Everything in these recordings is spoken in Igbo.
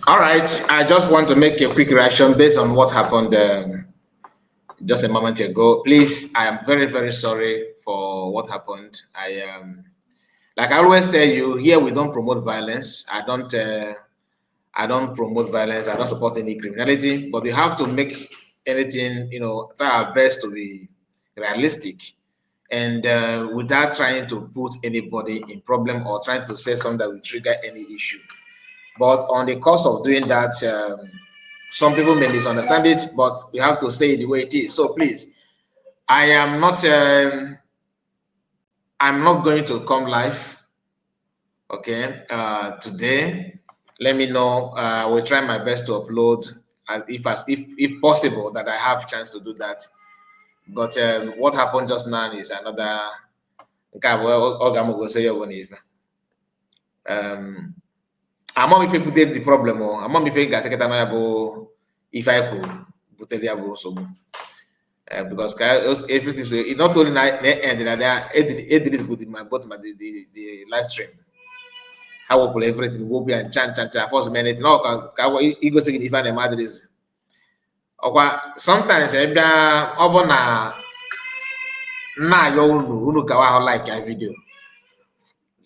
All right, I just want to make a quick reaction based on what happened just a moment ago. Please, I am very, very sorry for what happened. Like I always tell you, here we don't promote violence. I don't promote violence. I don't support any criminality. But we have to make anything, try our best to be realistic, and without trying to put anybody in problem or trying to say something that will trigger any issue. But on the course of doing that, some people may misunderstand it, but we have to say it the way it is. So please, I am not. I'm not going to come live. Okay, today. Let me know. I will try my best to upload if possible that I have chance to do that. But what happened just now is another. Among if butere the problem or among if ga-asị kịta na ya bụ ife anyị kwuru butere ya bụ nsogbu because everything so not only na end na there edit is good in my both my the live stream ha wepụrụ everything wopụ ya ncha force minute na ka igosi gị ife a na-eme adịrịzi ọkwa sometimes bịa ọ bụ na na-ayọ unu gawa ahụ like ya video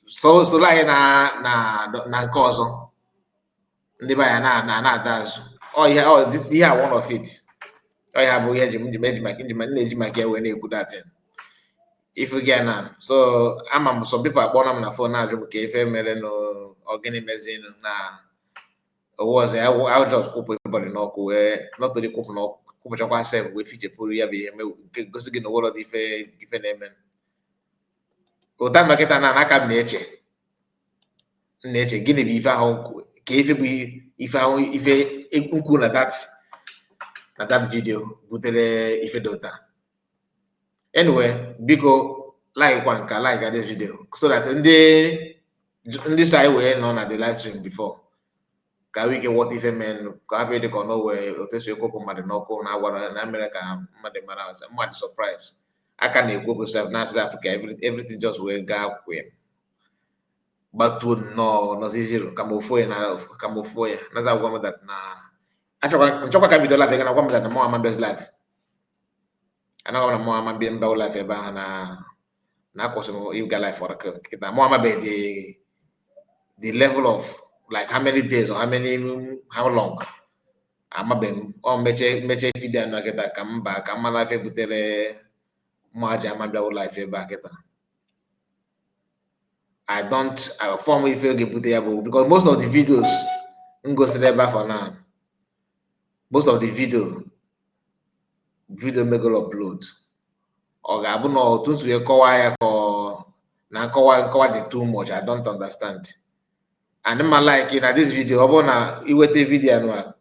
so anyị na nke ọzọ ndị be anyị na-ada azụ ihe a one of it ọ ya bụ ihe na-eji maka ya wee na-ekwu datin ifu gị na so ama m some people akpọrọ m na phone na-ajụ m ka ife mere n'ogini mezinu na owu ọzọ ya just kwụpụ everybody n'ọkụ wee not only kwụpụ n'ọkụ kwụpụchakwa sef wee fichepụrụ ya bụ ihe nke gosi gị na ụlọ dị ife na-eme ụta makịta na aka m na-eche gịnị bụ ife ahụ ka ife bụ ife ahụ ife nkwu na that video butere ife dị ụta. Anyway, biko like this video so that ndị so anyị wee nọ na the live stream before ka we get what ife men ka abịa dị ka ọ nọwee otu esi ekwopụ mmadụ n'ọkụ na-agwara na mere ka mmadụ mara mmadụ surprise aka na-ekwopụ sef na South Africa everything just wee gaa kwe gbatuo nnọọ nọzi zero ka ma ofuo ya naza agwa m that na nchọkwa ka bido life ga na gwa m that na mụ amabịazi life anaghị na mụ amabịa mbawo life ebe ahụ na akwụsị m ịga life for kịta mụ amabeghị the level of like how many days or how long amabeghị m ọ mechie vidio na kịta ka m baa ka mma life butere mụ aja amabịawo life ebe a kịta I form if you get because most of the videos go to for now. Most of the video make upload. Or I don't know to the too much. I don't understand. And then my like this video, you wait a video no.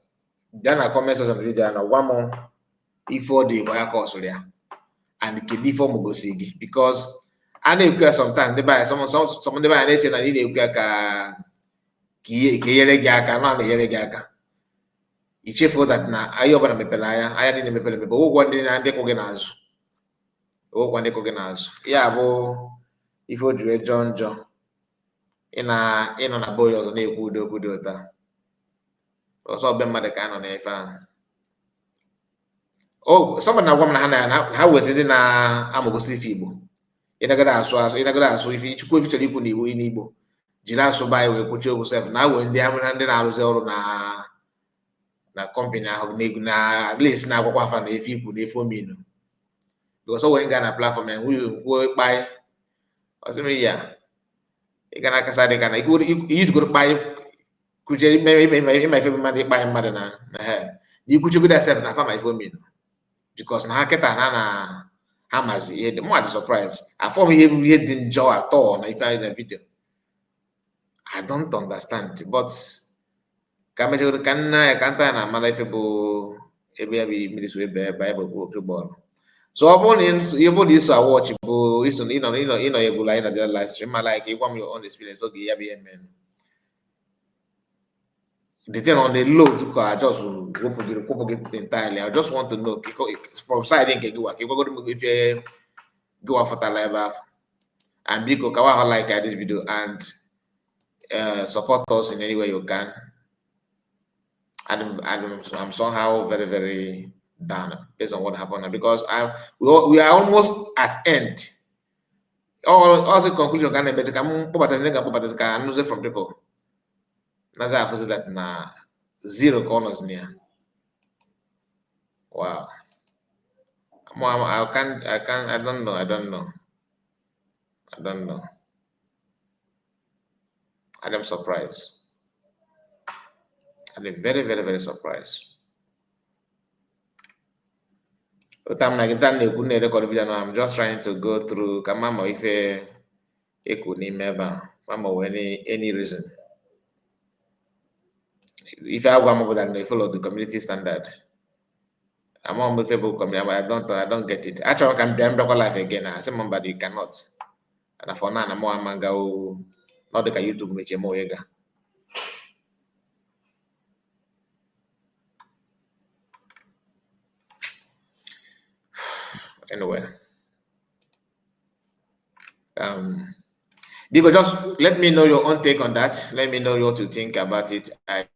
Then I comment on the video and one more before the wire course there. And the kid for Mogosigi because a na-ekwu sometimes ndị baya some ndị baya na-eche na ị na-ekwu ya ka enyere gị aka na-enyere gị aka ichefuo that na anyị ọbụla mepere anya niile mepere emepe ụgwọ ndị na-adịkwụ gị n'azụ ya bụ ife o juru jọọ njọ ịnọ na be onye ọzọ na-ekwu ụdị okwu dị ụta ọsọ ọbe mmadụ ka a nọ n'efe ahụ sọmba na-agwa m na ha wezi ndị na-amụgosi ife Igbo ịnagara asụ ife chukwu efi chọrọ ikwu n'Igbo jiri asụba anyị wee kwuchie okwu sef na wee ndị na-arụzi ọrụ na kọmpani ahụ na-egwu na at least na-agwakwa afa na efe ikwu na efe ominu because o wee gaa na platform ya nkwuo kpai ọsịmị ya ịga na akasa dị ka na ijigoro kpai kwuchie ịma ife mmadụ ịkpaghị mmadụ na ikwuchigodo sef na afa ma ife ominu because na ha kịta na amazi ihe dị mmadụ surprise afọ ihe dị njọ atọ na ife anyị na video I don't understand but ka mechagoro ka nna ya ka nta ya na amala ife bụ ebe ya bụ mmiri so ebe Bible bụ oke bọọlụ so ọ bụrụ na ihe bụ na iso awọchị bụ iso ịnọ ya egbula anyị na the live stream ma like ịgwa m your own experience oge ya bụ ihe mere the thing on the load I just kwụpụ entirely. I just want to know from side nke gị wa ka ịgwagodo m ife gị wafọtala ebe afọ and biko kawa ahụ like this video and support us in any way you can I'm somehow very, very down based on what happened now because we are almost at end. All the conclusion can be taken from people. That's why I feel that na zero corners near. Wow. I don't know. I don't know. I don't know. I'm surprised. I'm very, very, very surprised. I'm just trying to go through Kamama if a could name ever. Mama any reason. If I want to follow the community standard. I'm on with Facebook community. I don't get it. Actually, I can be life again. I say, but you cannot. And for now, I'm more manga. Not the YouTube which more yega. Anyway, because just let me know your own take on that. Let me know what you think about it. I'm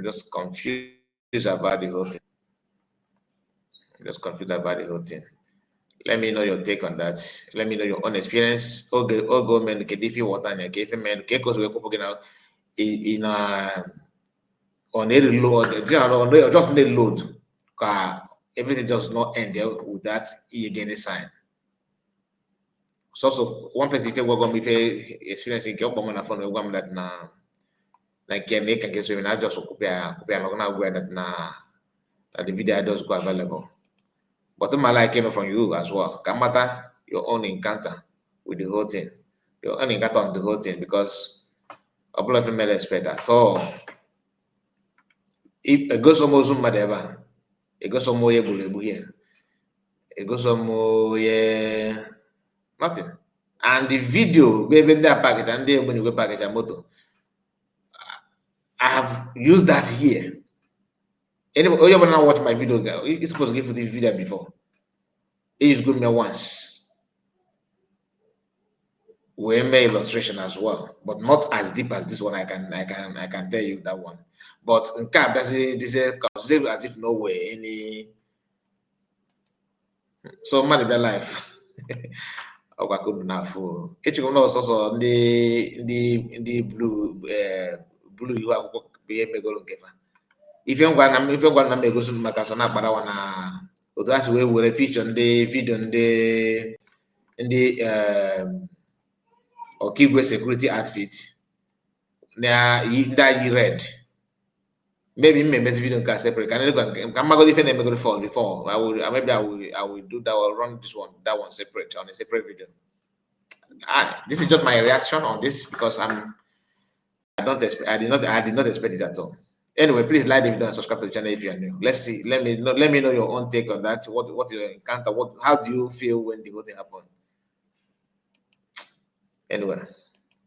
just confused about the whole thing. I'm just confused about the whole thing. Let me know your take on that. Let me know your own experience. Ogo men kedifi water nya kefi men kekos we kupo gina in on a load. Just need load. Everything just not end there with that again sign. So one person if you go if experiencing ke obo na phone we that na like make can get so na just copy na go that na the video does go available. But my like came from you as well. Can matter your own encounter with the whole thing. Your own encounter on the whole thing because a lot of female expert at all. If it goes almost zoom whatever, it goes somewhere here. It goes somewhere nothing. And the video, baby, that package and then when you go package a motor, I have used that here. Anybody, you want to watch my video, girl? You're supposed to give this video before. It is good me once. We made illustration as well, but not as deep as this one. I can tell you that one. But in cap, this is considered as if no way any. So man, be life. I could not fool. Each one also the blue you have be me go look if you want to make go soon makasana para wana otu asi we were picture the video the Okigwe security outfit na that you read maybe me video can separate can go different go fall before I will do that or run that one separate on a separate video. This is just my reaction on this because I did not expect it at all. Anyway, please like the video and subscribe to the channel if you are new. Let's see. Let me know your own take on that. What you encounter? How do you feel when the whole thing happened? Anyway.